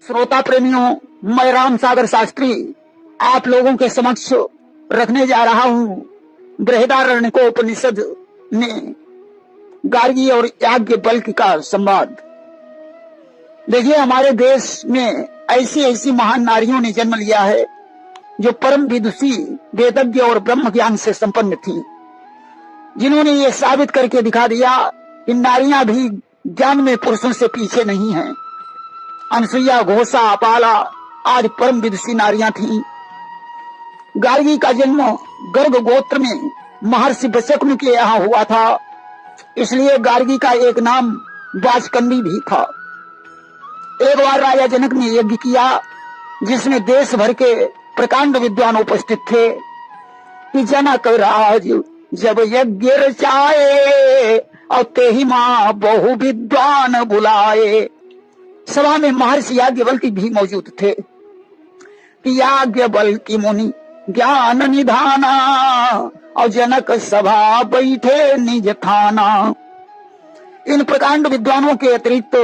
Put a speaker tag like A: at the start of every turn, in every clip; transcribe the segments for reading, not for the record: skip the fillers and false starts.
A: श्रोता प्रेमियों, मैं राम सागर शास्त्री आप लोगों के समक्ष रखने जा रहा हूँ बृहदारण्यकोपनिषद में गार्गी और याज्ञवल्क्य का संवाद। देखिए, हमारे देश में ऐसी ऐसी महान नारियों ने जन्म लिया है जो परम विदुषी, वेदज्ञ और ब्रह्म ज्ञान से संपन्न थी, जिन्होंने ये साबित करके दिखा दिया कि नारियां भी ज्ञान में पुरुषों से पीछे नहीं हैं। अनसुईया, घोषा, अपाला आज परम विदुषी नारियां थीं। गार्गी का जन्म गर्ग गोत्र में महर्षि वशकुन के यहाँ हुआ था, इसलिए गार्गी का एक नाम वाजकन्दी भी था। एक बार राजा जनक ने यज्ञ किया जिसमें देश भर के प्रकांड विद्वान उपस्थित थे कि जनक राज जब यज्ञ रचाए और ते ही माँ बहु विद्वान बुलाए। सभा में महर्षि याज्ञवल्क्य भी मौजूद थे कि याज्ञवल्क्य मुनि ज्ञान निधाना और जनक सभा बैठे निज थाना। इन प्रकांड विद्वानों के अतिरिक्त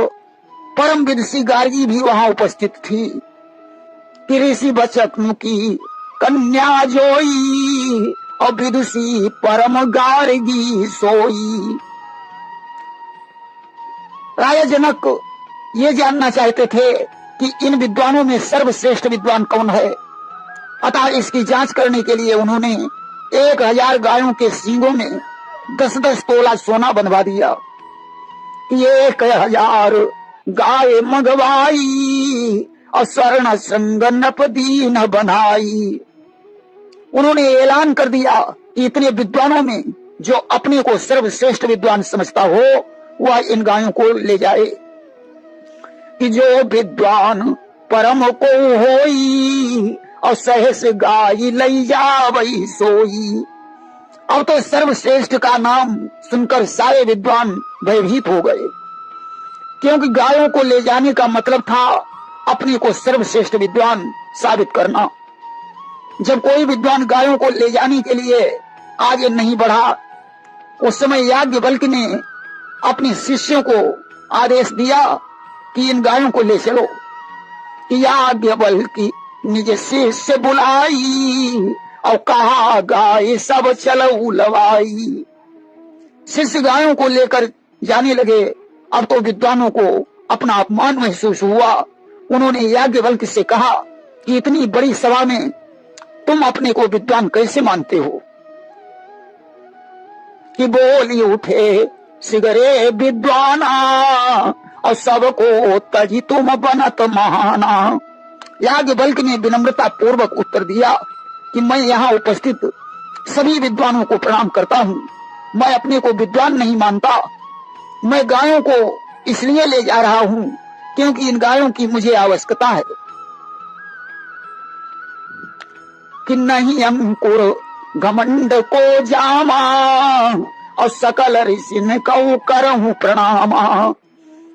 A: परम विदुषी गार्गी भी वहां उपस्थित थी कि ऋषि वशकुन की कन्या जोई और विदुषी परम गार्गी सोई। राजा जनक ये जानना चाहते थे कि इन विद्वानों में सर्वश्रेष्ठ विद्वान कौन है। अतः इसकी जांच करने के लिए उन्होंने 1000 गायों के सींगों में 10-10 तोला सोना बंधवा दिया कि 1000 गाय मंगवाई और स्वर्ण संग नप दीन बनाई। उन्होंने ऐलान कर दिया कि इतने विद्वानों में जो अपने को सर्वश्रेष्ठ विद्वान समझता हो वह इन गायों को ले जाए कि जो विद्वान परम को होई और सहस गाय लई जावई सोई। अब तो सर्वश्रेष्ठ का नाम सुनकर सारे विद्वान भयभीत हो गए, क्योंकि गायों को ले जाने का मतलब था अपने को सर्वश्रेष्ठ विद्वान साबित करना। जब कोई विद्वान गायों को ले जाने के लिए आगे नहीं बढ़ा, उस समय याज्ञवल्क्य ने अपने शिष्यों को आदेश दिया कि इन गायों को ले चलो। कि याज्ञवल्क्य निज शिष्य बुलाई और कहा गाय सब चलो लवाई। शिष्य गायों को लेकर जाने लगे। अब तो विद्वानों को अपना अपमान महसूस हुआ। उन्होंने याज्ञवल्क्य से कहा कि इतनी बड़ी सभा में तुम अपने को विद्वान कैसे मानते हो। कि बोली उठे सिगरे विद्वाना और सबको तजी तुम बनत महाना। याज्ञवल्क्य ने विनम्रता पूर्वक उत्तर दिया कि मैं यहाँ उपस्थित सभी विद्वानों को प्रणाम करता हूँ। मैं अपने को विद्वान नहीं मानता। मैं गायों को इसलिए ले जा रहा हूँ क्योंकि इन गायों की मुझे आवश्यकता है कि नहीं अंकुर घमंड को जामा और सकल ऋषि को करहूं प्रणामा।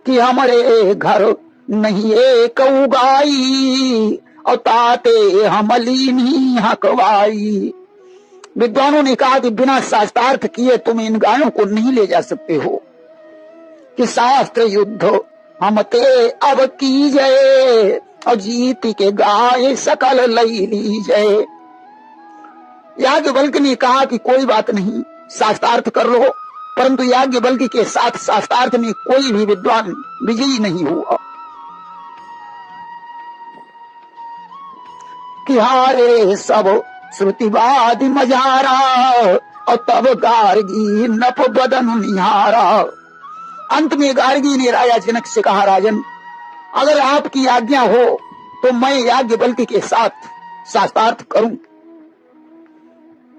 A: कि हमारे घर नहीं एक गाई और ताते हमलीनी हकवाई। विद्वानों ने कहा कि बिना शास्त्रार्थ किए तुम इन गायों को नहीं ले जा सकते हो। कि शास्त्र युद्ध हम ते अब कीजिए और जीत के गाय सकल लई लीजिए। याज्ञवल्क्य ने कहा कि कोई बात नहीं, शास्त्रार्थ कर लो। परंतु याज्ञवल्क्य के साथ शास्त्रार्थ में कोई भी विद्वान विजयी नहीं हुआ। कि हारे सब श्रुतिवाद मजारा और तब गार्गी नप बदन निहारा। अंत में गार्गी ने राजा जनक से कहा, राजन, अगर आपकी आज्ञा हो तो मैं याज्ञवल्क्य के साथ शास्त्रार्थ करूं।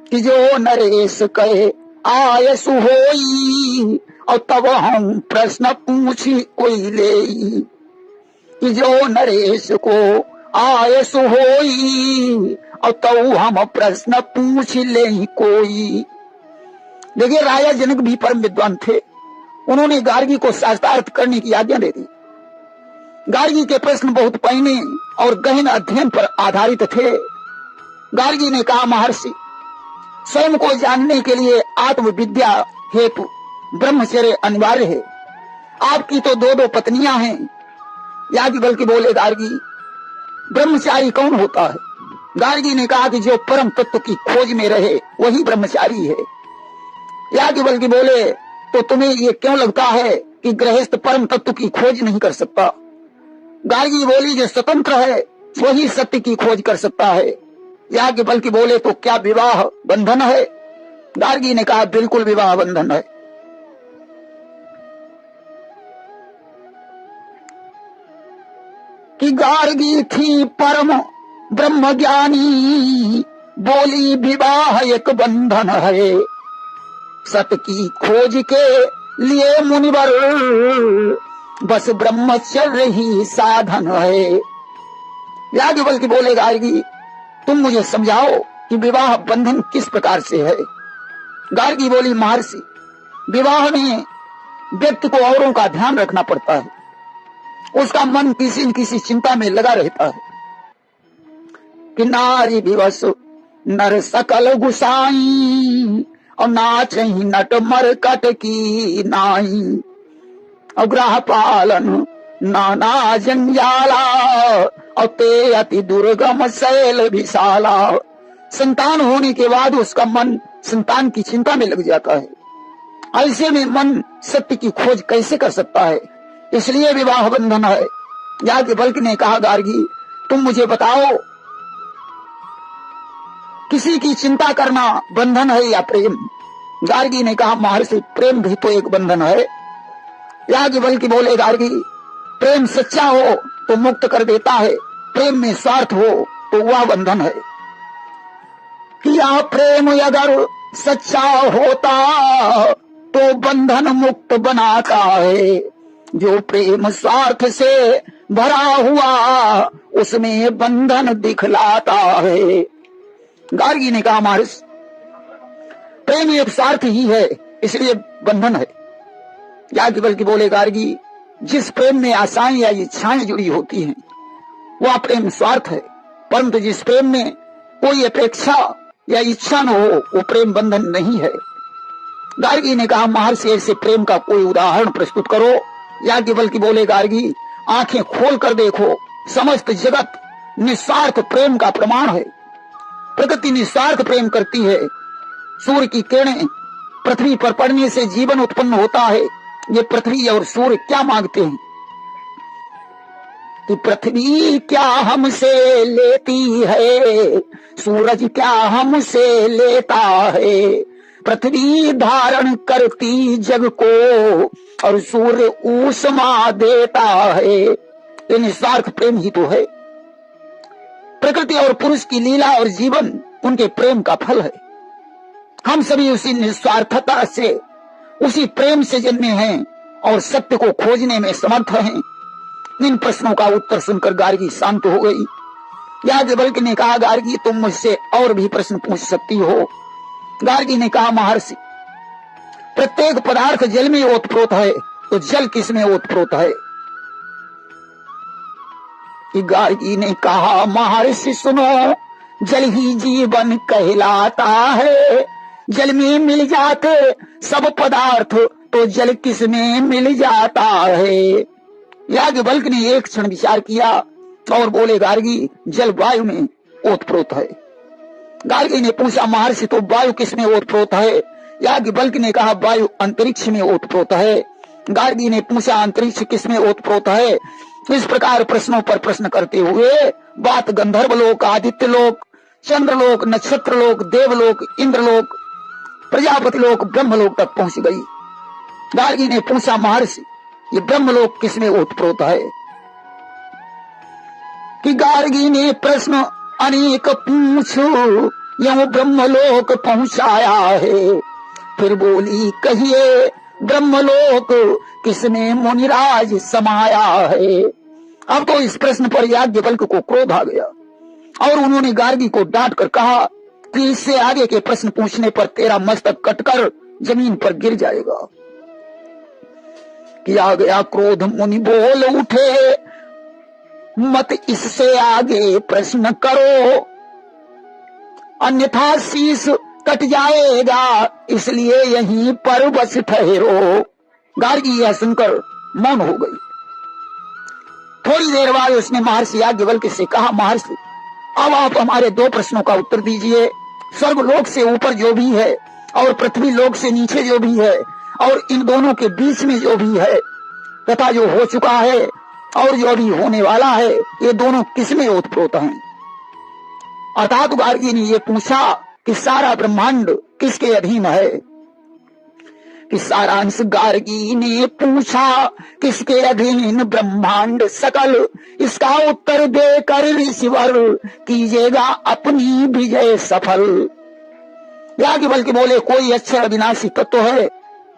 A: कि जो नरेश कहे आयसु होई और तब हम प्रश्न पूछी कोई ले। कि जो नरेश को आयसु होई और तब हम प्रश्न पूछ ले कोई। देखिए, राजा जनक भी परम विद्वान थे। उन्होंने गार्गी को शास्त्रार्थ करने की आज्ञा दे दी। गार्गी के प्रश्न बहुत पहले और गहन अध्ययन पर आधारित थे। गार्गी ने कहा, महर्षि, स्वयं को जानने के लिए आत्मविद्या हेतु ब्रह्मचर्य अनिवार्य है। आपकी तो 2 पत्नियां हैं, याज्ञवल्क्य बोले गार्गी ब्रह्मचारी कौन होता है? गार्गी ने कहा कि जो परम तत्व की खोज में रहे वही ब्रह्मचारी है। याज्ञवल्क्य बोले तो तुम्हें ये क्यों लगता है कि गृहस्थ परम तत्व की खोज नहीं कर सकता? गार्गी बोली जो स्वतंत्र है वही सत्य की खोज कर सकता है। याज्ञवल्क्य बोले तो क्या विवाह बंधन है? गार्गी ने कहा बिल्कुल विवाह बंधन है। कि गार्गी थी परम ब्रह्म ज्ञानी, बोली विवाह एक बंधन है। सत्य की खोज के लिए मुनिवर, बस ब्रह्मचर्य ही साधन है। याज्ञवल्क्य बोले गार्गी तुम मुझे समझाओ कि विवाह बंधन किस प्रकार से है? गार्गी बोली महर्षि विवाह में व्यक्ति को औरों का ध्यान रखना पड़ता है, उसका मन किसी न किसी चिंता में लगा रहता है। कि नारी विवश नर सकल गुसाई, और नाच ही नट मर कट की नाई। और ग्रह पालन नाना जंजाला, और ते अति दुर्गम शैल विशाला। संतान होने के बाद उसका मन संतान की चिंता में लग जाता है। ऐसे में मन सत्य की खोज कैसे कर सकता है? इसलिए विवाह बंधन है। याज्ञवल्क्य ने कहा गार्गी तुम मुझे बताओ किसी की चिंता करना बंधन है या प्रेम? गार्गी ने कहा महर्षि प्रेम भी तो एक बंधन है। याज्ञवल्क्य बोले गार्गी प्रेम सच्चा हो तो मुक्त कर देता है, प्रेम में स्वार्थ हो तो वह बंधन है। किया प्रेम अगर सच्चा होता तो बंधन मुक्त बनाता है। जो प्रेम स्वार्थ से भरा हुआ उसमें बंधन दिखलाता है। गार्गी ने कहा महर्षि प्रेम एक स्वार्थ ही है इसलिए बंधन है। याज्ञवल्क्य बोले गार्गी जिस प्रेम में आशाएं या इच्छाएं जुड़ी होती हैं वह प्रेम स्वार्थ है, परंतु जिस प्रेम में कोई अपेक्षा या इच्छा न हो वो प्रेम बंधन नहीं है। गार्गी ने कहा महर्षि ऐसे प्रेम का कोई उदाहरण प्रस्तुत करो। याज्ञवल्क्य बोले गार्गी आंखें खोल कर देखो, समस्त जगत निस्वार्थ प्रेम का प्रमाण है। प्रकृति निस्वार्थ प्रेम करती है। सूर्य की किरणें पृथ्वी पर पड़ने से जीवन उत्पन्न होता है। ये पृथ्वी और सूर्य क्या मांगते हैं कि पृथ्वी क्या हमसे लेती है, सूरज क्या हमसे लेता है। पृथ्वी धारण करती जग को और सूर्य ऊष्मा देता है। ये निस्वार्थ प्रेम ही तो है। प्रकृति और पुरुष की लीला और जीवन उनके प्रेम का फल है। हम सभी उसी निस्वार्थता से उसी प्रेम से जन्मे हैं और सत्य को खोजने में समर्थ हैं। इन प्रश्नों का उत्तर सुनकर गार्गी शांत हो गई। याज्ञवल्क्य ने कहा गार्गी तुम मुझसे और भी प्रश्न पूछ सकती हो। गार्गी ने कहा महर्षि प्रत्येक पदार्थ जल में ओतप्रोत है तो जल किस में ओतप्रोत है? कि गार्गी ने कहा महर्षि सुनो जल ही जीवन कहलाता है। जल में मिल जाते सब पदार्थ तो जल किस में मिल जाता है? याज्ञवल्क्य ने एक क्षण विचार किया और बोले गार्गी जल वायु में ओतप्रोत है। गार्गी ने पूछा महर्षि तो वायु किस में ओतप्रोत है? याज्ञवल्क्य ने कहा वायु अंतरिक्ष में ओतप्रोत है। गार्गी ने पूछा अंतरिक्ष किस में ओतप्रोत है? इस प्रकार प्रश्नों पर प्रश्न करते हुए बात गंधर्वलोक, आदित्य लोक, चंद्रलोक, नक्षत्रलोक, देवलोक, इंद्रलोक, प्रजापति लोक, ब्रह्मलोक तक पहुंच गई। गार्गी ने पूछा महर्षि ये ब्रह्मलोक किस में ओतप्रोत है? कि गार्गी ने प्रश्न अनेक पूछो यह ब्रह्मलोक पहुंचाया है। फिर बोली कहिए ब्रह्मलोक किसने मुनिराज समाया है? अब तो इस प्रश्न पर याज्ञवल्क्य को क्रोध आ गया और उन्होंने गार्गी को डांट कर कहा कि इससे आगे के प्रश्न पूछने पर तेरा मस्तक कटकर जमीन पर गिर जाएगा। किया गया क्रोध मुनि बोल उठे मत इससे आगे प्रश्न करो अन्यथा शीश कट जाएगा इसलिए यहीं पर बस ठहरो। गार्गी यह सुनकर मौन हो गई। थोड़ी देर बाद उसने महर्षि याज्ञवल्क्य से कहा, महर्षि अब आप हमारे 2 प्रश्नों का उत्तर दीजिए। स्वर्ग लोक से ऊपर जो भी है और पृथ्वी लोक से नीचे जो भी है और इन दोनों के बीच में जो भी है तथा जो हो चुका है और जो अभी होने वाला है, ये दोनों किसमें ओतप्रोत हैं? अर्थात गार्गी ने ये पूछा कि सारा ब्रह्मांड किसके अधीन है? कि सारांश गार्गी ने पूछा किसके अधीन ब्रह्मांड सकल, इसका उत्तर देकर ऋषिवर कीजिएगा अपनी विजय सफल। याज्ञवल्क्य बोले, कोई अक्षर अविनाशी तत्व है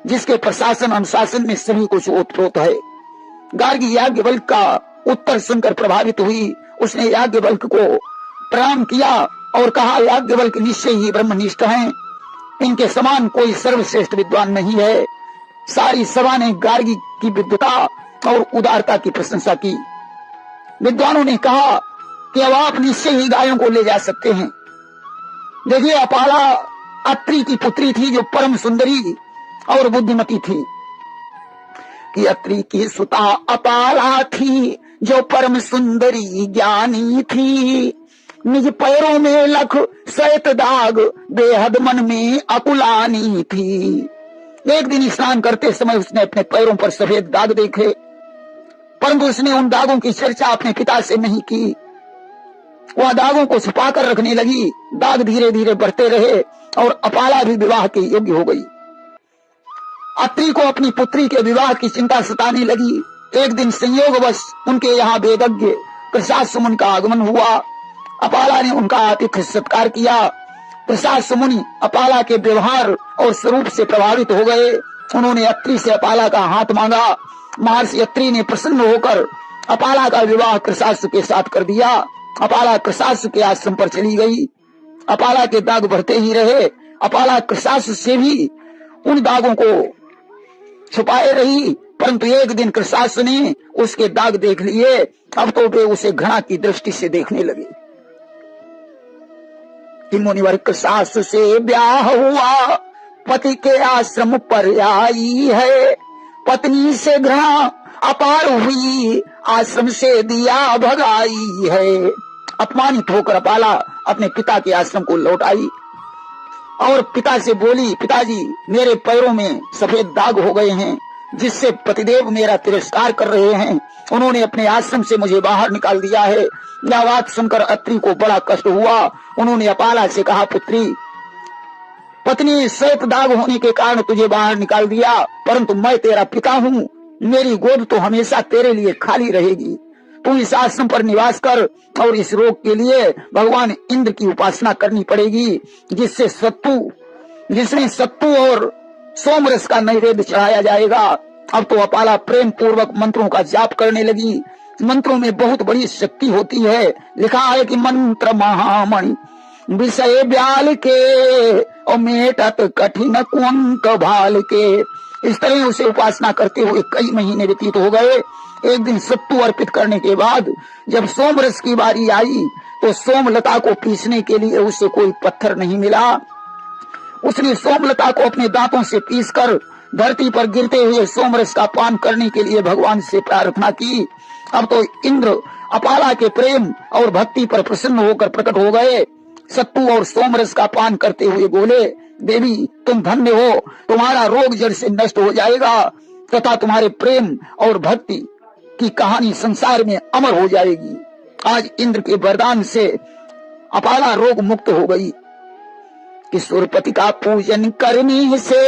A: जिसके प्रशासन अनुशासन में सभी कुछ ओतप्रोत है। गार्गी याज्ञवल्क्य का उत्तर सुनकर प्रभावित हुई। उसने याज्ञवल्क्य को प्रणाम किया और कहा, याज्ञवल्क्य निश्चय ही ब्रह्मनिष्ठ हैं, इनके समान कोई सर्वश्रेष्ठ विद्वान नहीं है। सारी सभा ने गार्गी की विद्वता और उदारता की प्रशंसा की। विद्वानों ने कहा कि अब आप निश्चय ही गायों को ले जा सकते हैं। देखिए, अपाला अत्रि की पुत्री थी जो परम सुंदरी और बुद्धिमती थी। कि अत्रि की सुता अपाला थी जो परम सुंदरी ज्ञानी थी। निज पैरों में लख श्वेत दाग, बेहद मन में अकुलानी थी। एक दिन स्नान करते समय उसने अपने पैरों पर सफेद दाग देखे, परंतु उसने उन दागों की चर्चा अपने पिता से नहीं की। वह दागों को छुपाकर रखने लगी। दाग धीरे धीरे बढ़ते रहे और अपाला भी विवाह के योग्य हो गई। अत्रि को अपनी पुत्री के विवाह की चिंता सताने लगी। एक दिन संयोगवश उनके यहाँ वेदज्ञ प्रसाद सुमन का आगमन हुआ। अपाला ने उनका आतिथ्य सत्कार किया। प्रसाद सुमुनि अपाला के व्यवहार और स्वरूप से प्रभावित हो गए। उन्होंने अत्रि से अपाला का हाथ मांगा। महर्षि अत्रि ने प्रसन्न होकर अपाला का विवाह कृशासु के साथ कर दिया। अपाला कृशासु के आश्रम पर चली गई। अपाला के दाग बढ़ते ही रहे। अपाला कृशासु से भी उन दागों को छुपाए रही, परंतु एक दिन कृशासु ने उसके दाग देख लिए। अब तो वे उसे घृणा की दृष्टि से देखने लगे। मुनिवर कृशासु से ब्याह हुआ, पति के आश्रम पर आई है। पत्नी से घृणा अपार हुई, आश्रम से दिया भगाई है। अपमानित होकर अपाला अपने पिता के आश्रम को लौट आई और पिता से बोली, पिताजी मेरे पैरों में सफेद दाग हो गए हैं जिससे पतिदेव मेरा तिरस्कार कर रहे हैं। उन्होंने अपने आश्रम से मुझे बाहर निकाल दिया है। यह बात सुनकर अत्रि को बड़ा कष्ट हुआ। उन्होंने अपाला से कहा, पुत्री, पत्नी श्वेत दाग होने के कारण तुझे बाहर निकाल दिया, परंतु मैं तेरा पिता हूँ, मेरी गोद तो हमेशा तेरे लिए खाली रहेगी। तू इस आश्रम पर निवास कर और इस रोग के लिए भगवान इंद्र की उपासना करनी पड़ेगी, जिसमें सत्तू और सोमरस का नैवेद्य चढ़ाया जाएगा। अब तो अपाला प्रेम पूर्वक मंत्रों का जाप करने लगी। मंत्रों में बहुत बड़ी शक्ति होती है। लिखा है कि मंत्र महामणि विषय ब्याल के और मेटत कठिन कुंक भाल के। इस तरह उसे उपासना करते हुए कई महीने व्यतीत हो गए। एक दिन सत्तू अर्पित करने के बाद जब सोमरस की बारी आई तो सोमलता को पीसने के लिए उसे कोई पत्थर नहीं मिला। उसने सोमलता को अपने दांतों से पीसकर धरती पर गिरते हुए सोमरस का पान करने के लिए भगवान से प्रार्थना की। अब तो इंद्र अपाला के प्रेम और भक्ति पर प्रसन्न होकर प्रकट हो गए। सत्तू और सोमरस का पान करते हुए बोले, देवी तुम धन्य हो, तुम्हारा रोग जड़ से नष्ट हो जाएगा तथा तुम्हारे प्रेम और भक्ति की कहानी संसार में अमर हो जाएगी। आज इंद्र के वरदान से अपाला रोग मुक्त हो गई। किशोरपति का पूजन करने से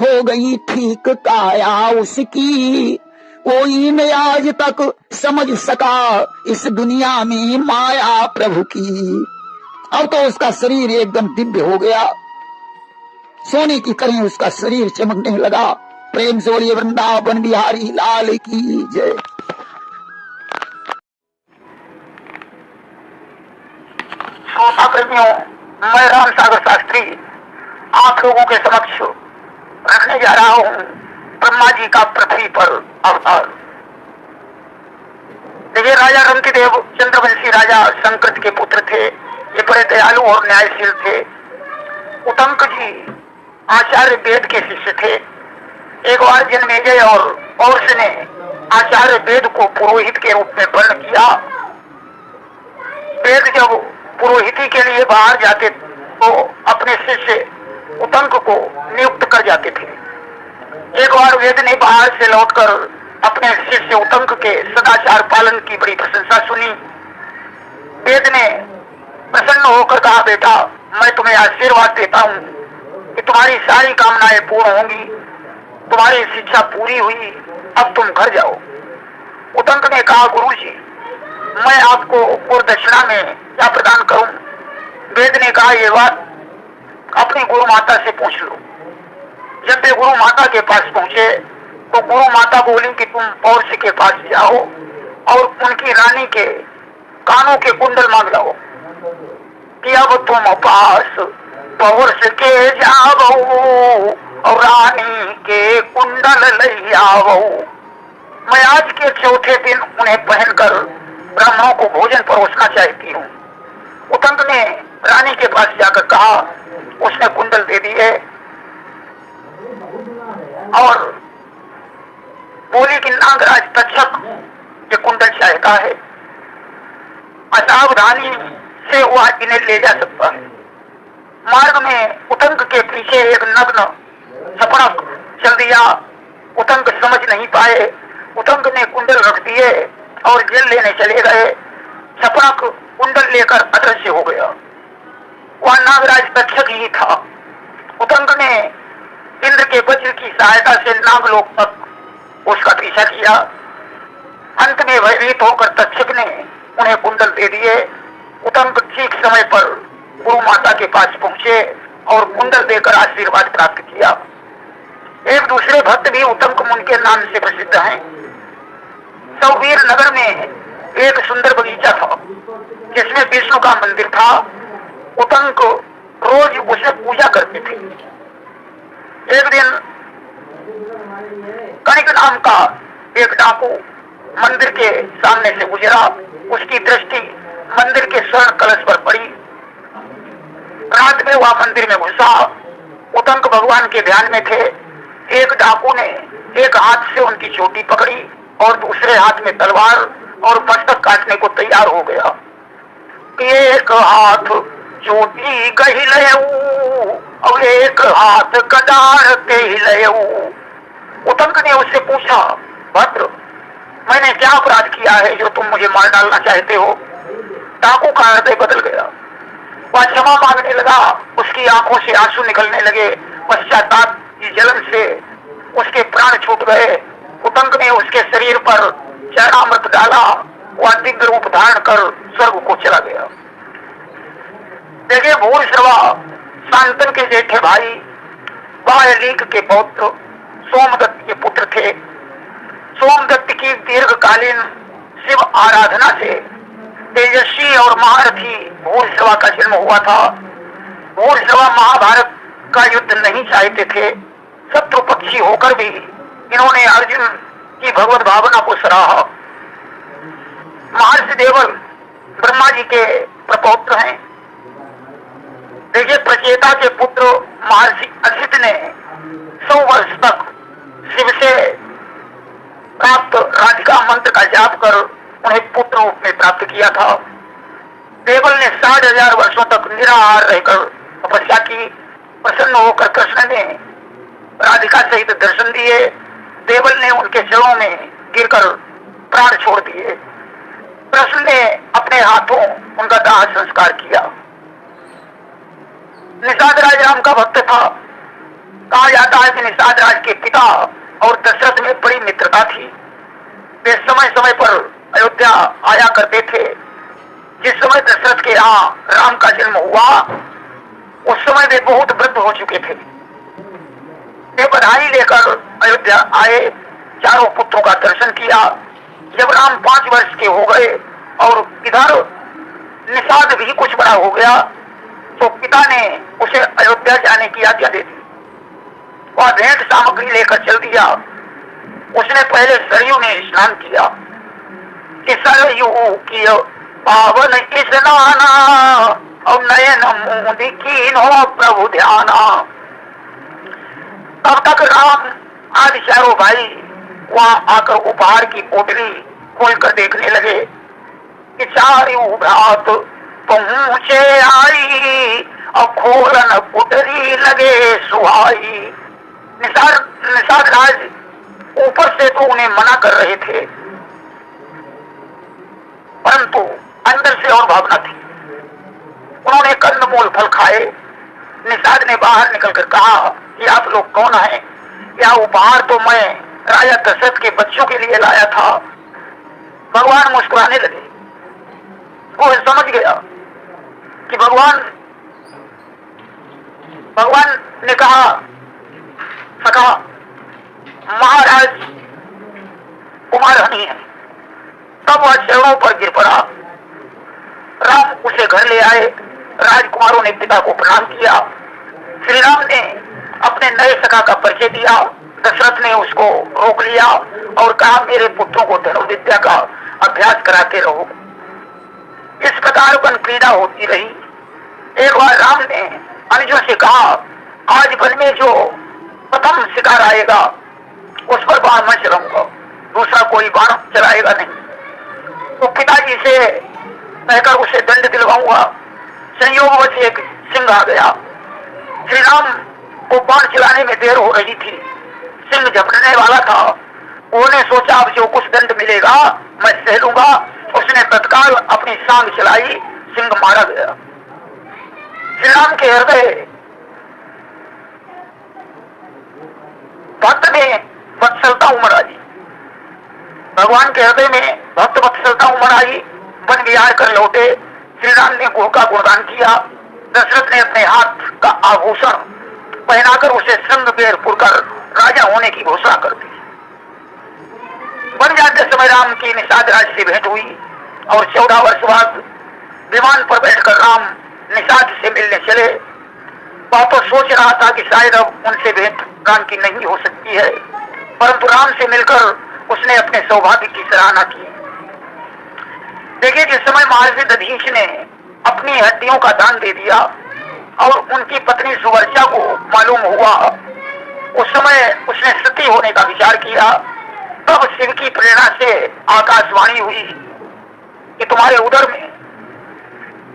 A: हो गई ठीक काया उसकी। कोई न आज तक समझ सका इस दुनिया में माया प्रभु की। अब तो उसका शरीर एकदम दिव्य हो गया, सोने की तरह उसका शरीर चमकने लगा। प्रेम से बोलिए वृंदावन बिहारी लाल की जय। श्रोता प्रेमियों, मैं राम सागर शास्त्री आप लोगों के समक्ष रखने जा रहा हूँ ब्रह्मा जी का पृथ्वी पर अवतार। देखिए, राजा रंतिदेव चंद्रवंशी राजा संकृत के पुत्र थे। ये बड़े दयालु और न्यायशील थे। उतंक जी आचार्य वेद के शिष्य थे। एक बार जन्मेजय और और्स ने आचार्य वेद को पुरोहित के रूप में वर्ण किया। वेद जब पुरोहिती के लिए बाहर जाते तो अपने शिष्य उतंक को नियुक्त कर जाते थे। एक बार वेद ने बाहर से लौटकर अपने शिष्य उतंक के सदाचार पालन की बड़ी प्रशंसा सुनी। वेद ने प्रसन्न होकर कहा, बेटा मैं तुम्हें आशीर्वाद देता हूँ कि तुम्हारी सारी कामनाएं पूर्ण होंगी, तुम्हारी शिक्षा पूरी हुई, अब तुम घर जाओ। उतंक ने कहा, गुरुजी मैं आपको गुरुदक्षिणा में क्या प्रदान करूं? वेद ने कहा, ये बात अपनी गुरु माता से पूछ लो। जब वे गुरु माता के पास पहुंचे तो गुरु माता बोली कि तुम पौरुष के पास जाओ और उनकी रानी के कानों के कुंडल मांग लाओ कि अब तुम पास पौरुष के जाओ और रानी के कुंडल ले आओ। मैं आज के चौथे दिन उन्हें पहनकर ब्राह्मणों को भोजन परोसना चाहती हूँ। उतंक ने रानी के पास जाकर कहा, उसने कुंडल दे दिए और बोली कि नागराज तक्षक ये कुंडल चाहता है, असावधानी से वह इन्हें ले जा सकता है। मार्ग में उतंक के पीछे एक नग्न सपनक चल दिया। उतंक समझ नहीं पाए। उतंक ने कुंडल रख दिए और जेल लेने चले गए। सपनक कुंडल लेकर अदृश्य हो गया। वह नागराज तक्षक ही था। उतंक ने इंद्र के वज्र की सहायता से नागलोक तक उसका पीछा किया। अंत में भयभीत होकर तक्षक ने उन्हें कुंडल दे दिए। उतंक ठीक समय पर गुरु माता के पास पहुंचे और कुंडल देकर आशीर्वाद प्राप्त किया। एक दूसरे भक्त भी उतंक मुनि के नाम से प्रसिद्ध हैं। सौवीर नगर में एक सुंदर बगीचा था जिसमें विष्णु का मंदिर था। उतंक रोज उसे पूजा करते थे। एक दिन कणिक नाम का एक डाकू मंदिर के सामने से गुजरा। उसकी दृष्टि मंदिर के स्वर्ण कलश पर पड़ी। रात में वह मंदिर में घुसा। उतंक भगवान के ध्यान में थे। एक डाकू ने एक हाथ से उनकी चोटी पकड़ी और दूसरे हाथ में तलवार और मस्तक काटने को तैयार हो गया। एक हाथ चोटी कही लयऊ और एक हाथ कटार के ही लयऊ। उतंक ने उससे पूछा, भद्र मैंने क्या अपराध किया है जो तुम मुझे मार डालना चाहते हो? डाकू का हृदय बदल गया। वह क्षमा मांगने लगा। उसकी आंखों से आंसू निकलने लगे। पश्चाताप की जलन से उसके प्राण छूट गए। उतंक ने उसके शरीर पर चरणामृत डाला। वह दिव्य रूप धारण कर स्वर्ग को चला गया। देखिए, भूरिश्रवा शांतन के जेठे भाई बायलीक के पौत्र सोमदत्त के पुत्र थे। सोमदत्त की दीर्घकालीन शिव आराधना से तेजस्वी और महारथी भूरिश्रवा का जन्म हुआ था। भूरिश्रवा महाभारत का युद्ध नहीं चाहते थे। शत्रु पक्षी होकर भी इन्होंने अर्जुन की भगवत भावना को सराहा। महर्षि देवल ब्रह्मा जी के प्रपौत्र हैं। देखिए, प्रचेता के पुत्र महर्षि असित ने 100 वर्ष तक शिव से प्राप्त राधिका मंत्र का जाप कर उन्हें पुत्र रूप में प्राप्त किया था। देवल ने 60,000 वर्षों तक निराहार रहकर तपस्या की। प्रसन्न होकर कृष्ण ने राधिका सहित दर्शन दिए। देवल ने उनके चरणों में गिरकर प्राण छोड़ दिए। कृष्ण ने अपने हाथों उनका दाह संस्कार किया। निषाद राज राम का भक्त था। कहा जाता है कि निषाद राज के पिता और दशरथ में बड़ी मित्रता थी। वे समय समय पर अयोध्या आया करते थे। जिस समय दशरथ के यहाँ राम का जन्म हुआ उस समय वे बहुत वृद्ध हो चुके थे। वे बधाई लेकर अयोध्या आए। चारों पुत्रों का दर्शन किया। जब राम 5 वर्ष के हो गए और इधर निषाद भी कुछ बड़ा हो गया तो पिता ने उसे अयोध्या जाने की आज्ञा दे दी। वह भेंट सामग्री लेकर चल दिया। उसने पहले सरयू में स्नान किया कि सरयू की पावन स्नाना और नयन मुंद कीनो प्रभु ध्याना। तब तक राम आदि चारों भाई वहां आकर उपहार की पोटली खोलकर देखने लगे कि चारों भ्रात पहुंचे आई और खोलन पुटरी लगे सुहाई। निषाद राज ऊपर से तो उन्हें मना कर रहे थे, परंतु अंदर से और भावना थी। उन्होंने कंदमूल फल खाए। निषाद ने बाहर निकलकर कहा कि आप लोग कौन हैं? यह उपहार तो मैं राजा दशरथ के बच्चों के लिए लाया था। भगवान मुस्कुराने लगे। वो समझ गया कि भगवान ने कहा, सखा महाराज कुमार हनी है। तब वह चरणों पर गिर पड़ा। राम उसे घर ले आए। राजकुमारों ने पिता को प्रणाम किया। श्री राम ने अपने नए सखा का परिचय दिया। दशरथ ने उसको रोक लिया और कहा, मेरे पुत्रों को धनुर्विद्या का अभ्यास कराते रहो। इस प्रकार वन क्रीड़ा होती रही। एक बार राम ने अनुजों से कहा, आज वन में जो प्रथम शिकार आएगा उस पर बाण मैं चलाऊंगा, दूसरा कोई बाण चलाएगा नहीं। तो पिताजी से कहकर उसे दंड दिलवाऊंगा। संयोगवश एक सिंह आ गया। श्री राम को बाण चलाने में देर हो रही थी। सिंह झपटने वाला था। उन्होंने सोचा अब जो कुछ दंड मिलेगा मैं सह लूंगा। उसने तत्काल अपनी सांग चलाई। सिंह मारा गया। श्री राम के हृदय भक्त में वत्सलता उमड़ आई। भगवान के हृदय में भक्त वत्सलता उमड़ आई। वन विहार कर लौटे। श्री राम ने गुह का गुणगान किया। दशरथ ने अपने हाथ का आभूषण पहनाकर उसे संग बेरपुर कर राजा होने की घोषणा कर दी। बन जाते समय राम की निषाद राज से भेंट हुई और 14 वर्ष बाद विमान पर बैठकर राम निषाद से मिलने चले। वह तो सोच रहा था कि शायद अब उनसे भेंट राम की नहीं हो सकती है, परंतु राम से मिलकर उसने अपने सौभाग्य की सराहना की। देखिए, जिस समय महर्षि दधीच ने अपनी हड्डियों का दान दे दिया और उनकी पत्नी सुवर्चा को मालूम हुआ, उस समय उसने सती होने का विचार किया। तब शिव की प्रेरणा से आकाशवाणी हुई कि तुम्हारे उदर में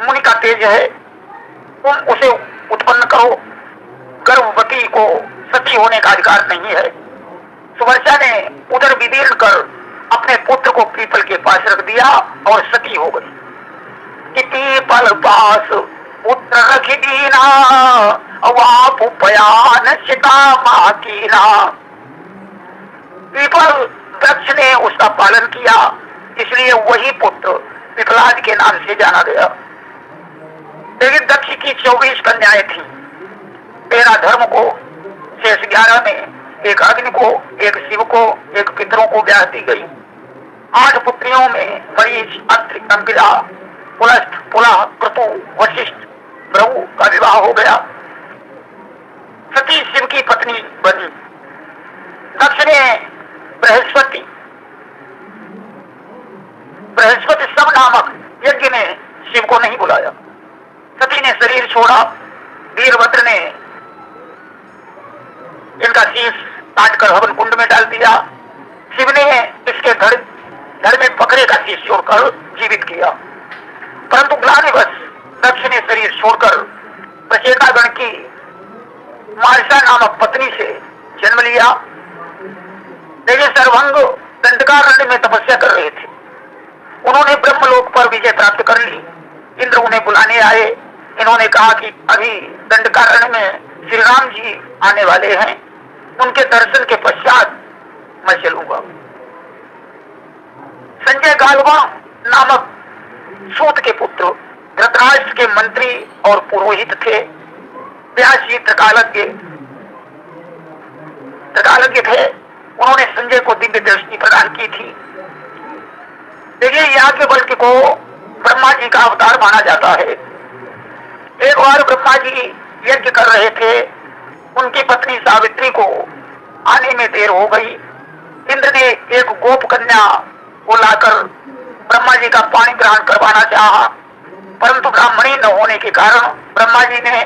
A: मुनि का तेज है, तुम उसे उत्पन्न करो। गर्भवती को सती होने का अधिकार नहीं है। सुवर्चा ने उदर विदीर्ण कर अपने पुत्र को पीपल के पास रख दिया और सती हो गई। कि पीपल पास पुत्र रख दीना वाप उपयान सीता माँ कीना। पीपल वृक्ष ने उसका पालन किया, इसलिए वही पुत्र पिपलाद के नाम से जाना गया। लेकिन दक्ष की 24 कन्याएं थी। 13 धर्म को, शेष 11 में एक अग्नि को, एक शिव को, एक पितरों को ब्याह दी गई। 8 पुत्रियों में मरीच, अत्रि, अंबिका, पुलस्थ, पुलह, क्रतु, वशिष्ठ, भृगु का विवाह हो गया। सती शिव की पत्नी बनी। दक्ष ने बृहस्पति सब नामक यज्ञ में शिव को नहीं बुलाया। सती ने शरीर छोड़ा। वीरभद्र ने इनका शीश काटकर हवन कुंड में डाल दिया। शिव ने इसके धड़ में बकरे का शीश छोड़कर जीवित किया। परंतु ग्लानिवश दक्ष ने शरीर छोड़कर प्रचेतागण की मारिसा नामक पत्नी से जन्म लिया। लेकिन सर्वभंग दंडकारण्य में तपस्या कर रहे थे। उन्होंने ब्रह्मलोक पर विजय प्राप्त कर ली। इंद्र उन्हें बुलाने आए। इन्होंने कहा कि अभी दंडकारण्य में श्री राम जी आने वाले हैं, उनके दर्शन के पश्चात मैं चलूंगा। संजय गालवा नामक सूत के पुत्र धृतराष्ट्र के मंत्री और पुरोहित थे। व्यास जी त्रिकालज्ञ थे। उन्होंने संजय को दिव्य दृष्टि प्रदान की थी। देखिए, याज्ञवल्क्य को ब्रह्मा जी का अवतार माना जाता है। एक बार ब्रह्मा जी यज्ञ कर रहे थे। उनकी पत्नी सावित्री को आने में देर हो गई। इंद्र ने एक गोप कन्या को लाकर ब्रह्मा जी का पानी ग्रहण करवाना चाहा, परंतु ब्राह्मणी न होने के कारण ब्रह्मा जी ने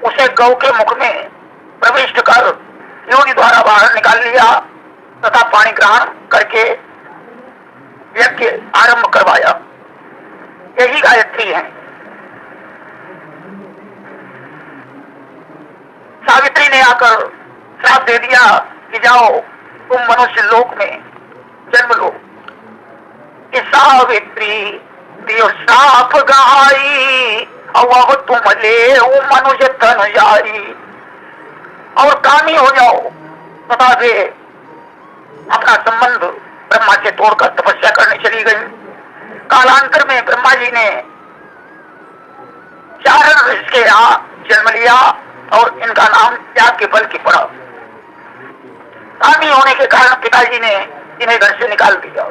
A: उसे गौ के मुख में प्रविष्ट कर योनि द्वारा बाहर निकाल लिया। तथा पानी ग्रहण करके यज्ञ आरंभ करवाया। यही गायत्री है। सावित्री ने आकर श्राप दे दिया कि जाओ तुम मनुष्य लोक में जन्म लो। कि सावित्री दियो श्राप गाई, अब तुम ले मनुष्य तन जाई, और कामी हो जाओ। तथा वे अपना संबंध ब्रह्मा से तोड़कर तपस्या करने चली गई। कालांतर में ब्रह्मा जी ने चारण ऋषि के यहाँ जन्म लिया और इनका नाम त्याग के बल की पड़ा। कामी होने के कारण पिताजी ने इन्हें घर से निकाल दिया।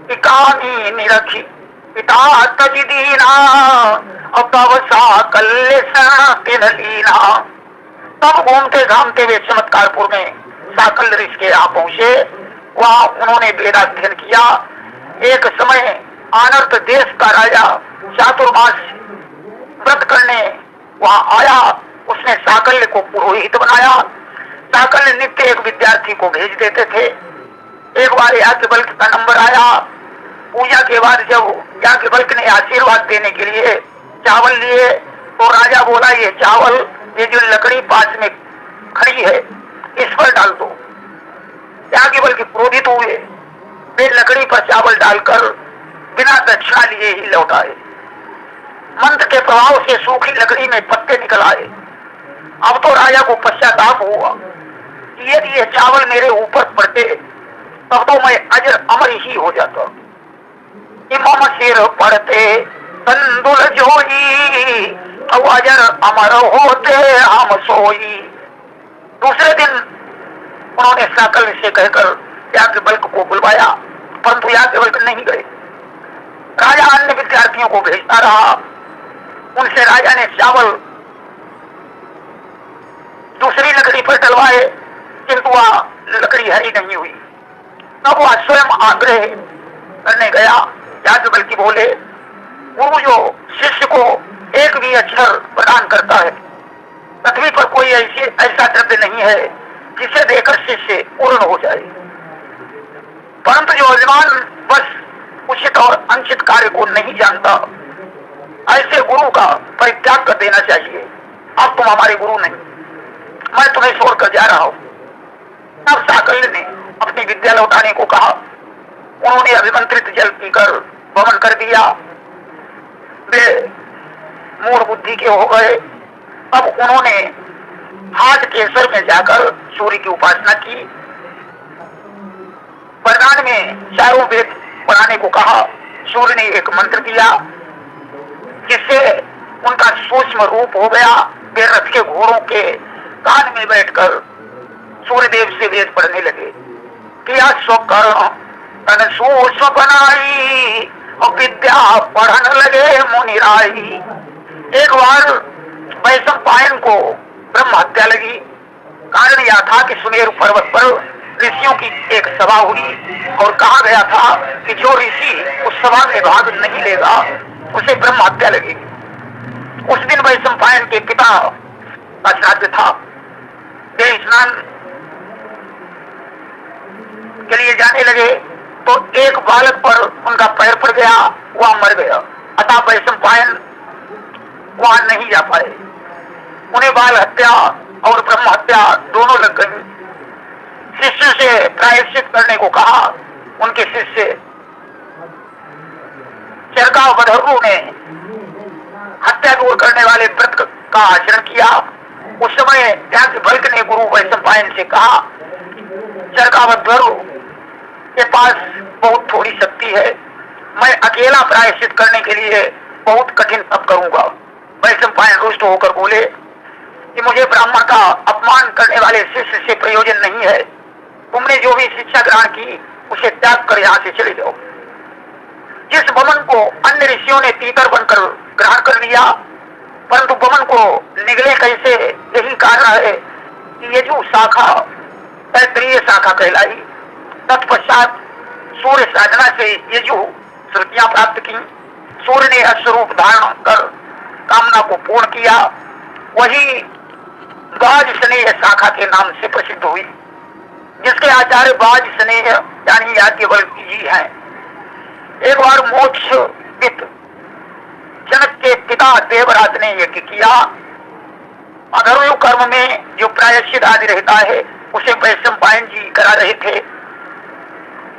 A: कि कामी निरखी पिता तजी दीना, अब साकल्य लीना। तब घूमते घामते वे चमत्कारपुर में साकल्य ऋषि के यहाँ पहुंचे। वहां उन्होंने वेदाध्ययन किया। एक समय आनर्त देश का राजा चातुर्मास व्रत करने वहां आया। उसने साकल्य को पुरोहित बनाया। साकल्य नित्य एक विद्यार्थी को भेज देते थे। एक बार याज्ञवल्क्य का नंबर आया। पूजा के बाद जब याज्ञवल्क्य ने आशीर्वाद देने के लिए चावल लिए तो राजा बोला, ये चावल, ये जो लकड़ी पास में खड़ी है, इस पर डाल दो। याज्ञवल्क्य क्रोधित हुए। वे लकड़ी पर चावल डालकर बिना दक्षिणा लिए ही लौट आए। मंत्र के प्रभाव से सूखी लकड़ी में पत्ते निकल आए। अब तो राजा को पश्चाताप हुआ कि यदि ये चावल मेरे ऊपर पड़ते तब तो मैं अजर अमर ही हो जाता। इमाम सिर पड़ते तंदुल जोई, अब अजर अमर होते हम सोई। दूसरे दिन उन्होंने साकल्य से कहकर याज्ञवल्क्य को बुलवाया, परंतु याज्ञवल्क्य नहीं गए। राजा अन्य विद्यार्थियों को भेजता रहा। उनसे राजा ने चावल दूसरी लकड़ी पर डलवाए, किंतु वह लकड़ी हरी नहीं हुई। तब वह स्वयं आग्रह करने गया। याज्ञवल्क्य बोले, गुरु जो शिष्य को एक भी अक्षर प्रदान करता है, पृथ्वी पर कोई ऐसा द्रव्य नहीं है जिसे देकर शिष्य पूर्ण हो जाए। परंतु जो अभिमान बस उचित और अनुचित कार्य को नहीं जानता, ऐसे गुरु का परित्याग कर देना चाहिए। अब तुम हमारे गुरु नहीं, मैं तुम्हें छोड़कर जा रहा हूं। तब साकल्य ने अपनी विद्या लौटाने को कहा। उन्होंने अभिमंत्रित जल पीकर वमन कर दिया। वे मूढ़ बुद्धि के हो गए। अब उन्होंने हाथ केसर में जाकर सूर्य की उपासना की। वरदान में चारों वेद पढ़ाने को कहा। सूर्य ने एक मंत्र दिया जिससे उनका सूक्ष्म रूप हो गया। वे रथ के घोड़ों के कान में बैठकर सूर्यदेव से वेद पढ़ने लगे। किया स्वकर्ण तन सूक्ष्म बनाई, और विद्या पढ़ने लगे मुनिराई। एक बार वैशंपायन को ब्रह्म हत्या लगी। कारण यह था कि सुमेरु पर्वत पर ऋषियों की एक सभा हुई और कहा गया था कि जो ऋषि उस सभा में भाग नहीं लेगा उसे ब्रह्म हत्या लगेगी। उस दिन वैशंपायन के पिता का श्राद्ध था। वे स्नान के लिए जाने लगे तो एक बालक पर उनका पैर पड़ गया, वह मर गया। अतः वैशंपायन वहां नहीं जा पाए। उन्हें बाल हत्या और ब्रह्म हत्या दोनों लग गई। शिष्य से प्रायश्चित करने को कहा। उनके शिष्य चरका वधर्वु ने हत्या दूर करने वाले व्रत का आचरण किया। उस समय याज्ञवल्क्य ने गुरु वैशंपायन से कहा, चरका वधर्वु के पास बहुत थोड़ी शक्ति है, मैं अकेला प्रायश्चित करने के लिए बहुत कठिन तप करूंगा। वैशंपायन रुष्ट होकर बोले कि मुझे ब्राह्मण का अपमान करने वाले शिष्य से प्रयोजन नहीं है। तुमने जो भी शिक्षा ग्रहण की उसे त्याग कर यहाँ से चले जाओ। जिस वमन को अन्य ऋषियों ने तीतर बनकर ग्रहण कर लिया, परंतु वमन को निगले कैसे, यही कारण है कि ये जो शाखा तैत्तरीय शाखा कहलाई। तत्पश्चात सूर्य साधना से ये जो श्रुतियां प्राप्त की, सूर्य ने अश्वरूप धारण कर कामना को पूर्ण किया। वही गाज स्नेह शाखा के नाम से प्रसिद्ध हुई। जिसके आचार्य बाज स्नेह यानी याज्ञवल्क्य जी हैं। एक बार मोक्ष पित जनक के पिता देवराज ने यज्ञ किया। अधर्म कर्म में जो प्रायश्चित आदि रहता है उसे वैशंपायन जी करा रहे थे।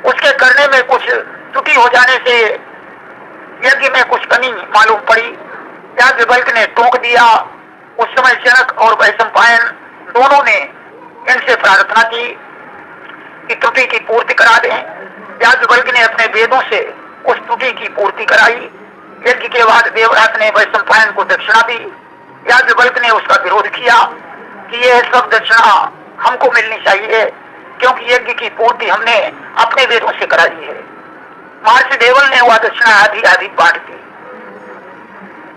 A: उसके करने में कुछ त्रुटि हो जाने से यज्ञ में कुछ कमी मालूम पड़ी। याज्ञवल्क्य ने टोक दिया। उस समय जनक और वैशंपायन दोनों ने इनसे प्रार्थना की कि त्रुटि की पूर्ति करा दें। याज्ञवल्क्य ने अपने वेदों से उस त्रुटि की पूर्ति कराई। यज्ञ के बाद देवराज ने वैशंपायन को दक्षिणा दी। याज्ञवल्क्य ने उसका विरोध किया कि यह सब दक्षिणा हमको मिलनी चाहिए, क्योंकि यज्ञ की पूर्ति हमने अपने वेदों से कराई है। महर्षि देवल ने वह दक्षिणा आधी आधी बांट दी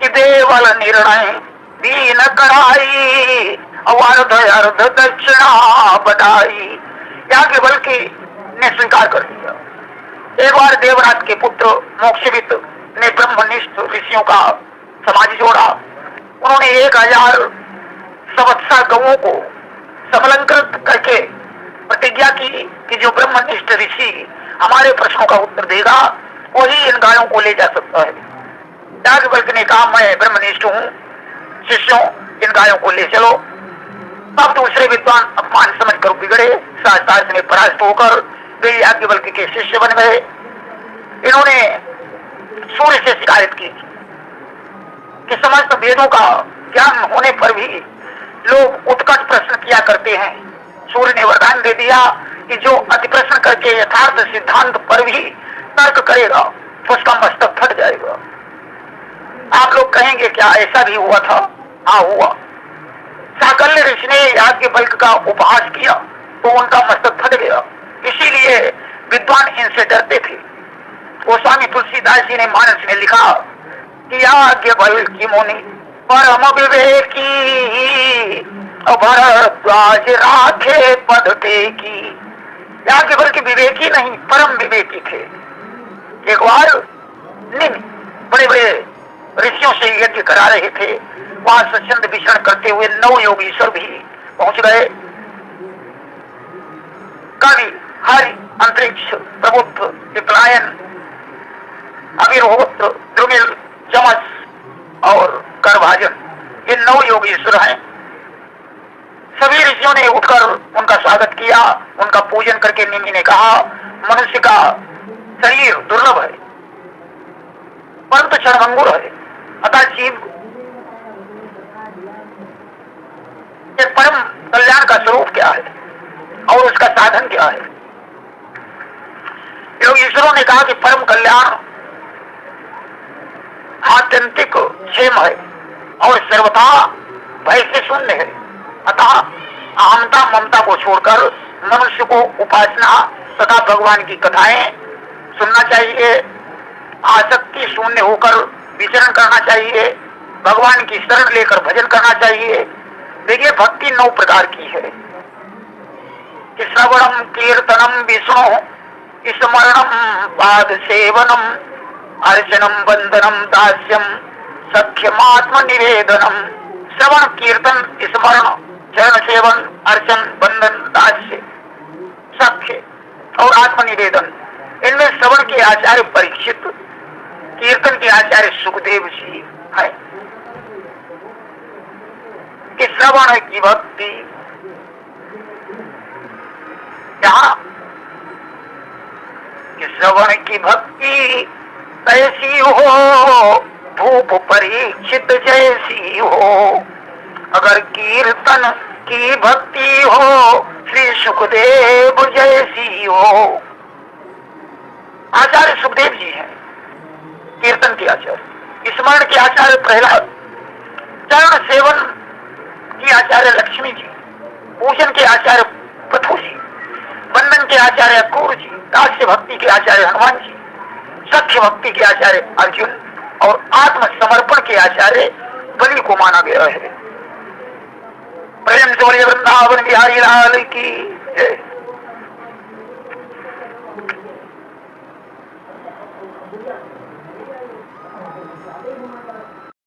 A: कि देवल निर्णय दीन कराई, अर्ध अर्ध दक्षिणा बढ़ाई। याज्ञवल्क्य ने स्वीकार कर लिया। एक बार देवराज के पुत्र मोक्षवित ने ब्रह्मनिष्ठ ऋषियों का समाज जोड़ा। उन्होंने 1000 संवत्सर गौओं को समलंकृत करके प्रतिज्ञा की कि जो ब्रह्मनिष्ठ ऋषि हमारे प्रश्नों का उत्तर देगा वही इन गायों को ले जा सकता है। याज्ञवल्क्य ने कहा, मैं ब्रह्मनिष्ठ हूँ, शिष्यों इन गायों को ले चलो। तब दूसरे विद्वान अपमान समझकर बिगड़े, शास्त्रार्थ में परास्त होकर वे याज्ञवल्क्य के शिष्य बन गए। इन्होंने सूर्य से शिकायत की कि समस्त वेदों का ज्ञान होने पर भी लोग उत्कट प्रश्न किया करते हैं। सूर्य ने वरदान दे दिया कि जो अति प्रश्न करके यथार्थ सिद्धांत पर भी तर्क करेगा उसका मस्तक फट जाएगा। आप लोग कहेंगे क्या ऐसा भी हुआ था? हाँ हुआ। साकल्य ऋषि ने याज्ञवल्क्य का उपहास किया तो उनका मस्तक फट गया। इसीलिए विद्वान इनसे डरते थे। गोस्वामी तुलसीदास जी ने मानस में लिखा कि याज्ञवल्क्य मुनि परम विवेकी, भरद्वाज राखे पद टेकी। याज्ञवल्क्य विवेकी नहीं परम विवेकी थे। एक बार बड़े बड़े ऋषियों से यज्ञ करा रहे थे। वहां स्वच्छंद विचरण करते हुए 9 योगीश्वर भी पहुंच गए। कवि, हरि, अंतरिक्ष, प्रबुद्ध, विपलायन, अविरोध, द्रुमिल, जमस और करभाजन, ये 9 योगीश्वर हैं। सभी ऋषियों ने उठकर उनका स्वागत किया। उनका पूजन करके निमि ने कहा, मनुष्य का शरीर दुर्लभ है परंतु क्षणभंगुर है, अतः जीव के परम कल्याण का स्वरूप क्या है और उसका साधन क्या है। योगीश्वरों ने कहा कि परम कल्याण आत्यंतिक क्षेम है और सर्वथा भय से शून्य है। अतः अहमता ममता को छोड़कर मनुष्य को उपासना तथा भगवान की कथाएं सुनना चाहिए। आसक्ति शून्य होकर विचरण करना चाहिए। भगवान की शरण लेकर भजन करना चाहिए। देखिए भक्ति 9 प्रकार की है कि श्रवणम कीर्तनम विष्णु, स्मरणम पाद सेवनम, अर्चनम वंदनम दास्यम, सख्यमात्म निवेदनम। श्रवण, कीर्तन, स्मरण, चरण सेवन, अर्चन, वंदन, दास्य, सख्य और आत्मनिवेदन। इनमें श्रवण के आचार्य परीक्षित, कीर्तन के आचार्य सुखदेव जी है कि श्रवण की भक्ति यहाँ श्रवण की भक्ति ऐसी हो धूप परीक्षित जैसी हो, अगर कीर्तन की भक्ति हो श्री सुखदेव जैसी हो। आचार्य सुखदेव जी हैं कीर्तन के आचार्य, स्मरण के आचार्य प्रहलाद, चरण सेवन की आचार्य लक्ष्मी जी, पूजन के आचार्य पृथु जी, वंदन के आचार्य अक्रूर जी, दास्य भक्ति के आचार्य हनुमान जी, सख्य भक्ति के आचार्य अर्जुन और आत्म समर्पण के आचार्य बलि को माना गया है। प्रेम से बोलिए वृंदावन बिहारी लाल की जय।